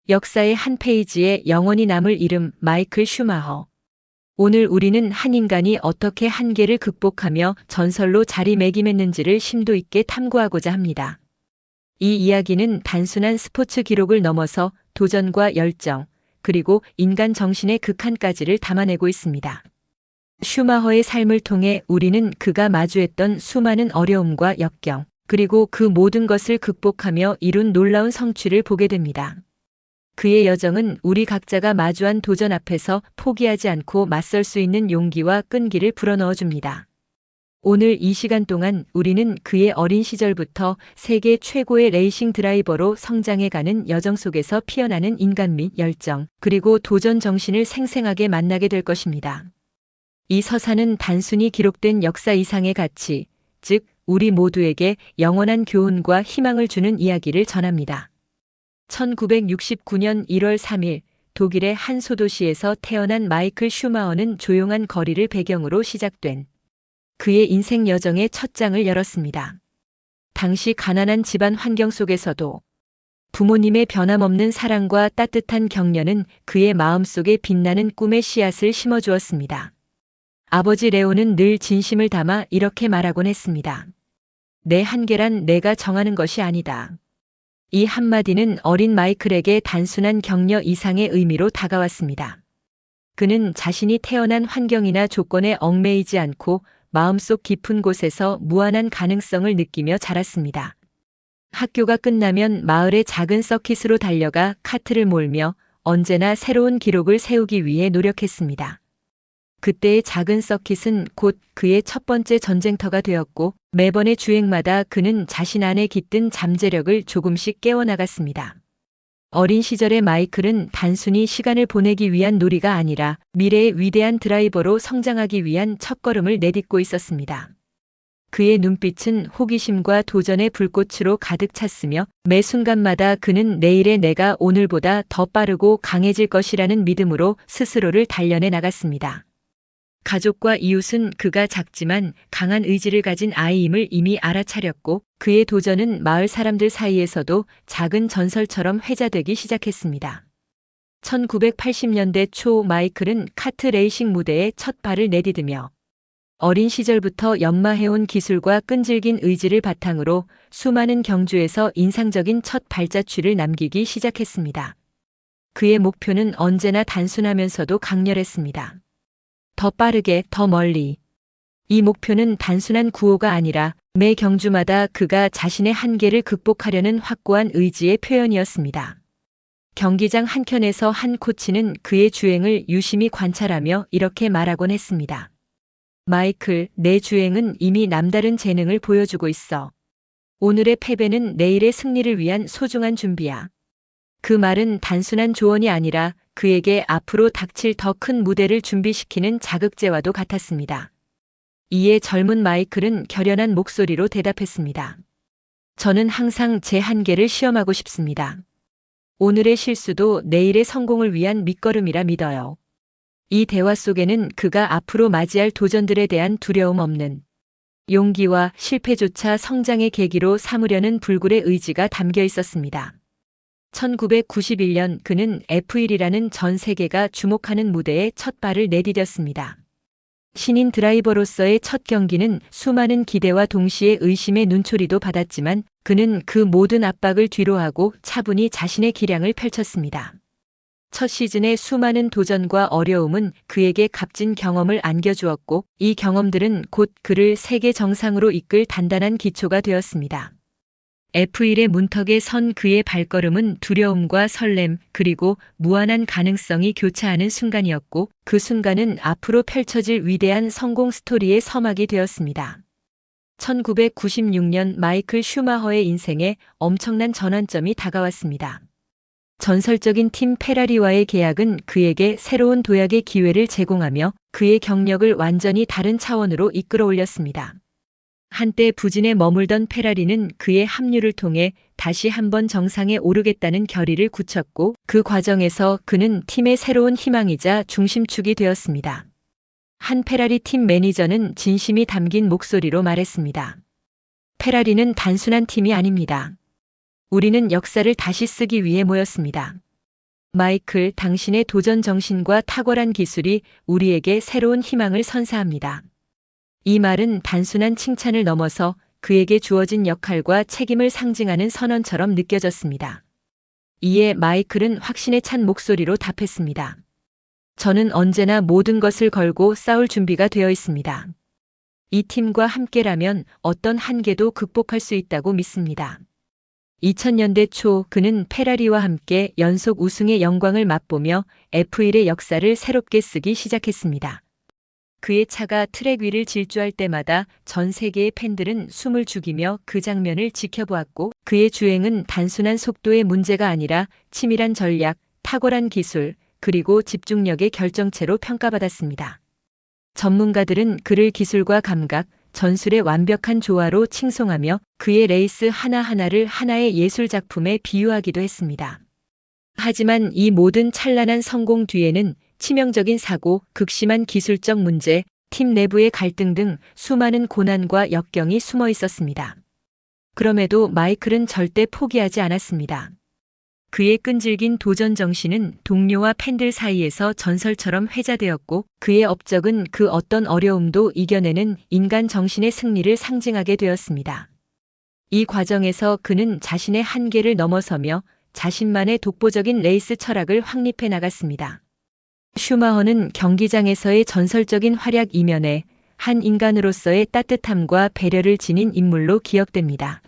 역사의 한 페이지에 영원히 남을 이름 마이클 슈마허. 오늘 우리는 한 인간이 어떻게 한계를 극복하며 전설로 자리매김했는지를 심도 있게 탐구하고자 합니다. 이 이야기는 단순한 스포츠 기록을 넘어서 도전과 열정, 그리고 인간 정신의 극한까지를 담아내고 있습니다. 슈마허의 삶을 통해 우리는 그가 마주했던 수많은 어려움과 역경, 그리고 그 모든 것을 극복하며 이룬 놀라운 성취를 보게 됩니다. 그의 여정은 우리 각자가 마주한 도전 앞에서 포기하지 않고 맞설 수 있는 용기와 끈기를 불어넣어 줍니다. 오늘 이 시간 동안 우리는 그의 어린 시절부터 세계 최고의 레이싱 드라이버로 성장해가는 여정 속에서 피어나는 인간 및 열정, 그리고 도전 정신을 생생하게 만나게 될 것입니다. 이 서사는 단순히 기록된 역사 이상의 가치, 즉 우리 모두에게 영원한 교훈과 희망을 주는 이야기를 전합니다. 1969년 1월 3일 독일의 한 소도시에서 태어난 마이클 슈마허는 조용한 거리를 배경으로 시작된 그의 인생 여정의 첫 장을 열었습니다. 당시 가난한 집안 환경 속에서도 부모님의 변함없는 사랑과 따뜻한 격려는 그의 마음속에 빛나는 꿈의 씨앗을 심어주었습니다. 아버지 레오는 늘 진심을 담아 이렇게 말하곤 했습니다. 내 한계란 내가 정하는 것이 아니다. 이 한마디는 어린 마이클에게 단순한 격려 이상의 의미로 다가왔습니다. 그는 자신이 태어난 환경이나 조건에 얽매이지 않고 마음속 깊은 곳에서 무한한 가능성을 느끼며 자랐습니다. 학교가 끝나면 마을의 작은 서킷으로 달려가 카트를 몰며 언제나 새로운 기록을 세우기 위해 노력했습니다. 그때의 작은 서킷은 곧 그의 첫 번째 전쟁터가 되었고 매번의 주행마다 그는 자신 안에 깃든 잠재력을 조금씩 깨워나갔습니다. 어린 시절의 마이클은 단순히 시간을 보내기 위한 놀이가 아니라 미래의 위대한 드라이버로 성장하기 위한 첫걸음을 내딛고 있었습니다. 그의 눈빛은 호기심과 도전의 불꽃으로 가득 찼으며 매 순간마다 그는 내일의 내가 오늘보다 더 빠르고 강해질 것이라는 믿음으로 스스로를 단련해 나갔습니다. 가족과 이웃은 그가 작지만 강한 의지를 가진 아이임을 이미 알아차렸고 그의 도전은 마을 사람들 사이에서도 작은 전설처럼 회자되기 시작했습니다. 1980년대 초 마이클은 카트 레이싱 무대에 첫 발을 내디디며 어린 시절부터 연마해온 기술과 끈질긴 의지를 바탕으로 수많은 경주에서 인상적인 첫 발자취를 남기기 시작했습니다. 그의 목표는 언제나 단순하면서도 강렬했습니다. 더 빠르게, 더 멀리. 이 목표는 단순한 구호가 아니라 매 경주마다 그가 자신의 한계를 극복하려는 확고한 의지의 표현이었습니다. 경기장 한켠에서 한 코치는 그의 주행을 유심히 관찰하며 이렇게 말하곤 했습니다. 마이클, 내 주행은 이미 남다른 재능을 보여주고 있어. 오늘의 패배는 내일의 승리를 위한 소중한 준비야. 그 말은 단순한 조언이 아니라 그에게 앞으로 닥칠 더 큰 무대를 준비시키는 자극제와도 같았습니다. 이에 젊은 마이클은 결연한 목소리로 대답했습니다. 저는 항상 제 한계를 시험하고 싶습니다. 오늘의 실수도 내일의 성공을 위한 밑거름이라 믿어요. 이 대화 속에는 그가 앞으로 맞이할 도전들에 대한 두려움 없는 용기와 실패조차 성장의 계기로 삼으려는 불굴의 의지가 담겨 있었습니다. 1991년 그는 F1이라는 전 세계가 주목하는 무대에 첫 발을 내디뎠습니다. 신인 드라이버로서의 첫 경기는 수많은 기대와 동시에 의심의 눈초리도 받았지만 그는 그 모든 압박을 뒤로하고 차분히 자신의 기량을 펼쳤습니다. 첫 시즌의 수많은 도전과 어려움은 그에게 값진 경험을 안겨주었고 이 경험들은 곧 그를 세계 정상으로 이끌 단단한 기초가 되었습니다. F1의 문턱에 선 그의 발걸음은 두려움과 설렘 그리고 무한한 가능성이 교차하는 순간이었고 그 순간은 앞으로 펼쳐질 위대한 성공 스토리의 서막이 되었습니다. 1996년 마이클 슈마허의 인생에 엄청난 전환점이 다가왔습니다. 전설적인 팀 페라리와의 계약은 그에게 새로운 도약의 기회를 제공하며 그의 경력을 완전히 다른 차원으로 이끌어 올렸습니다. 한때 부진에 머물던 페라리는 그의 합류를 통해 다시 한번 정상에 오르겠다는 결의를 굳혔고 그 과정에서 그는 팀의 새로운 희망이자 중심축이 되었습니다. 한 페라리 팀 매니저는 진심이 담긴 목소리로 말했습니다. 페라리는 단순한 팀이 아닙니다. 우리는 역사를 다시 쓰기 위해 모였습니다. 마이클, 당신의 도전 정신과 탁월한 기술이 우리에게 새로운 희망을 선사합니다. 이 말은 단순한 칭찬을 넘어서 그에게 주어진 역할과 책임을 상징하는 선언처럼 느껴졌습니다. 이에 마이클은 확신에 찬 목소리로 답했습니다. 저는 언제나 모든 것을 걸고 싸울 준비가 되어 있습니다. 이 팀과 함께라면 어떤 한계도 극복할 수 있다고 믿습니다. 2000년대 초 그는 페라리와 함께 연속 우승의 영광을 맛보며 F1의 역사를 새롭게 쓰기 시작했습니다. 그의 차가 트랙 위를 질주할 때마다 전 세계의 팬들은 숨을 죽이며 그 장면을 지켜보았고, 그의 주행은 단순한 속도의 문제가 아니라 치밀한 전략, 탁월한 기술, 그리고 집중력의 결정체로 평가받았습니다. 전문가들은 그를 기술과 감각, 전술의 완벽한 조화로 칭송하며 그의 레이스 하나하나를 하나의 예술작품에 비유하기도 했습니다. 하지만 이 모든 찬란한 성공 뒤에는 치명적인 사고, 극심한 기술적 문제, 팀 내부의 갈등 등 수많은 고난과 역경이 숨어 있었습니다. 그럼에도 마이클은 절대 포기하지 않았습니다. 그의 끈질긴 도전 정신은 동료와 팬들 사이에서 전설처럼 회자되었고, 그의 업적은 그 어떤 어려움도 이겨내는 인간 정신의 승리를 상징하게 되었습니다. 이 과정에서 그는 자신의 한계를 넘어서며 자신만의 독보적인 레이스 철학을 확립해 나갔습니다. 슈마허는 경기장에서의 전설적인 활약 이면에 한 인간으로서의 따뜻함과 배려를 지닌 인물로 기억됩니다.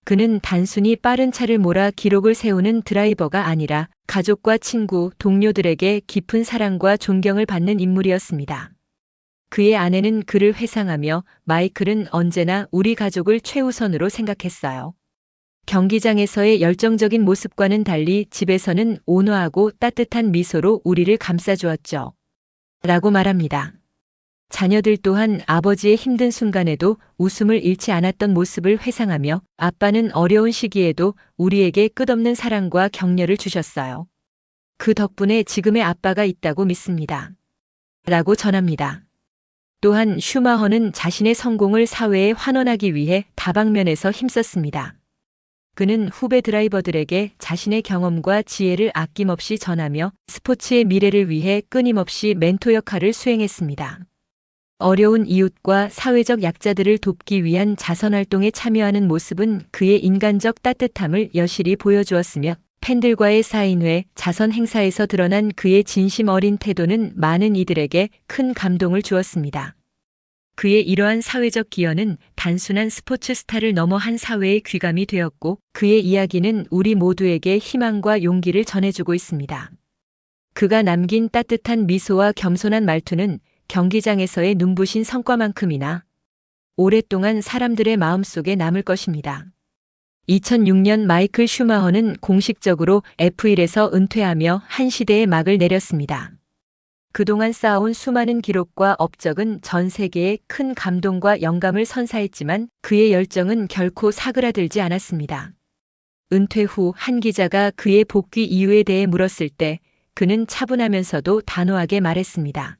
그는 단순히 빠른 차를 몰아 기록을 세우는 드라이버가 아니라 가족과 친구, 동료들에게 깊은 사랑과 존경을 받는 인물이었습니다. 그의 아내는 그를 회상하며 마이클은 언제나 우리 가족을 최우선으로 생각했어요. 경기장에서의 열정적인 모습과는 달리 집에서는 온화하고 따뜻한 미소로 우리를 감싸주었죠. 라고 말합니다. 자녀들 또한 아버지의 힘든 순간에도 웃음을 잃지 않았던 모습을 회상하며 아빠는 어려운 시기에도 우리에게 끝없는 사랑과 격려를 주셨어요. 그 덕분에 지금의 아빠가 있다고 믿습니다. 라고 전합니다. 또한 슈마허는 자신의 성공을 사회에 환원하기 위해 다방면에서 힘썼습니다. 그는 후배 드라이버들에게 자신의 경험과 지혜를 아낌없이 전하며 스포츠의 미래를 위해 끊임없이 멘토 역할을 수행했습니다. 어려운 이웃과 사회적 약자들을 돕기 위한 자선활동에 참여하는 모습은 그의 인간적 따뜻함을 여실히 보여주었으며, 팬들과의 사인회, 자선 행사에서 드러난 그의 진심 어린 태도는 많은 이들에게 큰 감동을 주었습니다. 그의 이러한 사회적 기여는 단순한 스포츠 스타를 넘어 한 사회의 귀감이 되었고, 그의 이야기는 우리 모두에게 희망과 용기를 전해주고 있습니다. 그가 남긴 따뜻한 미소와 겸손한 말투는 경기장에서의 눈부신 성과만큼이나 오랫동안 사람들의 마음속에 남을 것입니다. 2006년 마이클 슈마허는 공식적으로 F1에서 은퇴하며 한 시대의 막을 내렸습니다. 그동안 쌓아온 수많은 기록과 업적은 전 세계에 큰 감동과 영감을 선사했지만 그의 열정은 결코 사그라들지 않았습니다. 은퇴 후 한 기자가 그의 복귀 이유에 대해 물었을 때 그는 차분하면서도 단호하게 말했습니다.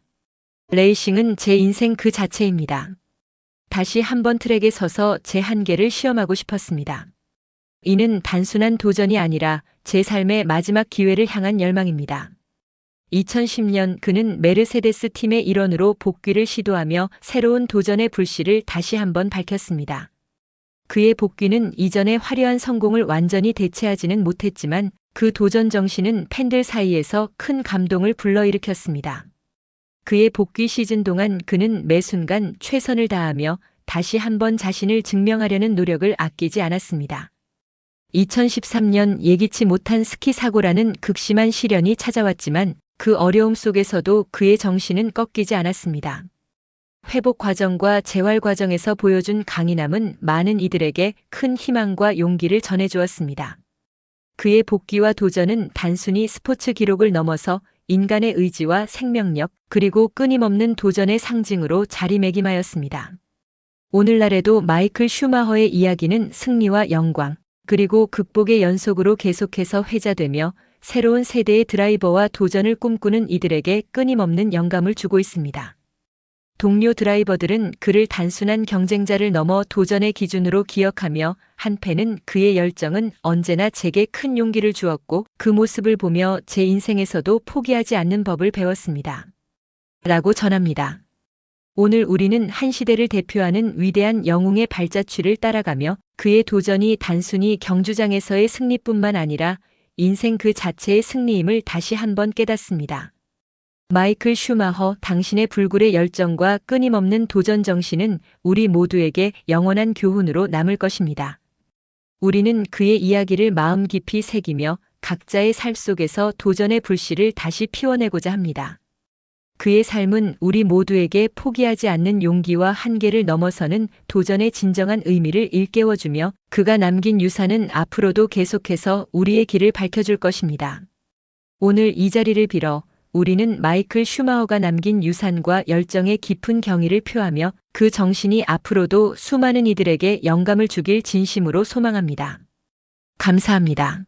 레이싱은 제 인생 그 자체입니다. 다시 한번 트랙에 서서 제 한계를 시험하고 싶었습니다. 이는 단순한 도전이 아니라 제 삶의 마지막 기회를 향한 열망입니다. 2010년 그는 메르세데스 팀의 일원으로 복귀를 시도하며 새로운 도전의 불씨를 다시 한번 밝혔습니다. 그의 복귀는 이전의 화려한 성공을 완전히 대체하지는 못했지만 그 도전 정신은 팬들 사이에서 큰 감동을 불러일으켰습니다. 그의 복귀 시즌 동안 그는 매 순간 최선을 다하며 다시 한번 자신을 증명하려는 노력을 아끼지 않았습니다. 2013년 예기치 못한 스키 사고라는 극심한 시련이 찾아왔지만 그 어려움 속에서도 그의 정신은 꺾이지 않았습니다. 회복 과정과 재활 과정에서 보여준 강인함은 많은 이들에게 큰 희망과 용기를 전해주었습니다. 그의 복귀와 도전은 단순히 스포츠 기록을 넘어서 인간의 의지와 생명력, 그리고 끊임없는 도전의 상징으로 자리매김하였습니다. 오늘날에도 마이클 슈마허의 이야기는 승리와 영광, 그리고 극복의 연속으로 계속해서 회자되며 새로운 세대의 드라이버와 도전을 꿈꾸는 이들에게 끊임없는 영감을 주고 있습니다. 동료 드라이버들은 그를 단순한 경쟁자를 넘어 도전의 기준으로 기억하며 한편은 그의 열정은 언제나 제게 큰 용기를 주었고 그 모습을 보며 제 인생에서도 포기하지 않는 법을 배웠습니다. 라고 전합니다. 오늘 우리는 한 시대를 대표하는 위대한 영웅의 발자취를 따라가며 그의 도전이 단순히 경주장에서의 승리뿐만 아니라 인생 그 자체의 승리임을 다시 한번 깨닫습니다. 마이클 슈마허, 당신의 불굴의 열정과 끊임없는 도전 정신은 우리 모두에게 영원한 교훈으로 남을 것입니다. 우리는 그의 이야기를 마음 깊이 새기며 각자의 삶 속에서 도전의 불씨를 다시 피워내고자 합니다. 그의 삶은 우리 모두에게 포기하지 않는 용기와 한계를 넘어서는 도전의 진정한 의미를 일깨워주며 그가 남긴 유산은 앞으로도 계속해서 우리의 길을 밝혀줄 것입니다. 오늘 이 자리를 빌어 우리는 마이클 슈마허가 남긴 유산과 열정의 깊은 경의를 표하며 그 정신이 앞으로도 수많은 이들에게 영감을 주길 진심으로 소망합니다. 감사합니다.